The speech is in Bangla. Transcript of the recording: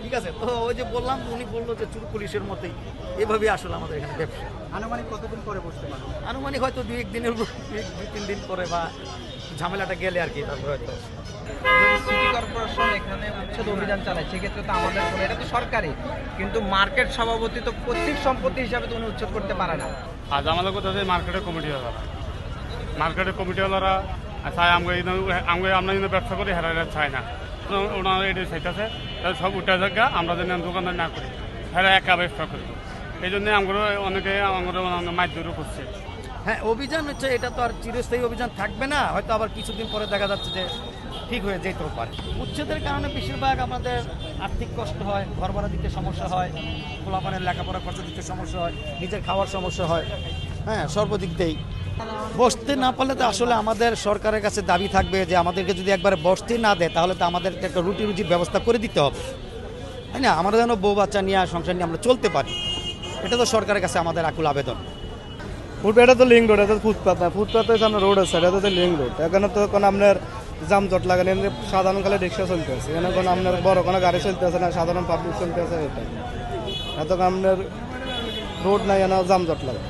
ঠিক আছে, তো ওই যে বললাম, উনি বললো যে চুর পুলিশের মতোই এভাবেই আসলে আমাদের এখানে ব্যবসা। আনুমানিক কতদিন পরে বসতে পারবে? আনুমানিক হয়তো দুই তিন দিন পরে বা ঝামেলাটা গেলে আর কি, তারপরে হয়তো। যদি সিটি কর্পোরেশন এখানে উচ্ছেদ অভিযান চালায় সেক্ষেত্রে তো আমাদের কোনো, এটা তো সরকারি, কিন্তু মার্কেট সভাপতি তো পৈতৃক সম্পত্তি হিসাবে তো উনি উচ্ছেদ করতে পারে না। আজ আমাদের কোথাও মার্কেটের কমিটিওয়ালারা চায় আমরা যেন ব্যবসা করি, হেরা চায় না। ওনারা এটা চাইতেছে সব উঠে জায়গা আমরা যেন দোকানদার না করি, হেরা একা ব্যবসা করি। এই জন্য আমরা অনেকে মাইদুরও করছে। হ্যাঁ, অভিযান হচ্ছে, এটা তো আর চিরস্থায়ী অভিযান থাকবে না, হয়তো আবার কিছুদিন পরে দেখা যাচ্ছে যে ঠিক হয়ে যেতেও পারে। উচ্ছেদের কারণে বেশিরভাগ আমাদের আর্থিক কষ্ট হয়, ঘর ভাড়া দিতে সমস্যা হয়, পোলাপানের লেখাপড়া খরচ দিতে সমস্যা হয়, নিজের খাওয়ার সমস্যা হয়। হ্যাঁ, সর্বদিক দিয়েই বসতে না পারলে তো আসলে আমাদের সরকারের কাছে দাবি থাকবে যে আমাদেরকে যদি একবারে বসতে না দেয় তাহলে তো আমাদেরকে একটা রুজির ব্যবস্থা করে দিতে হবে, তাই না? আমরা যেন বউ বাচ্চা নিয়ে সংসার নিয়ে আমরা চলতে পারি, এটা তো সরকারের কাছে আমাদের আকুল আবেদন। এটা তো লিঙ্ক রোড, এটা ফুটপাথ না, ফুটপাথ হচ্ছে আপনার রোড আছে, এটা তো লিঙ্ক রোড। এখানে তো কোনো আপনার জামজট লাগে না, এমনি সাধারণ কালে রিক্সা চলতে আছে, এখানে কোনো আপনার বড় কোনো গাড়ি চলতে আছে না, সাধারণ পাবলিক চলতে আছে, এটা এত আপনার রোড নাই, এখানে জামজট লাগে।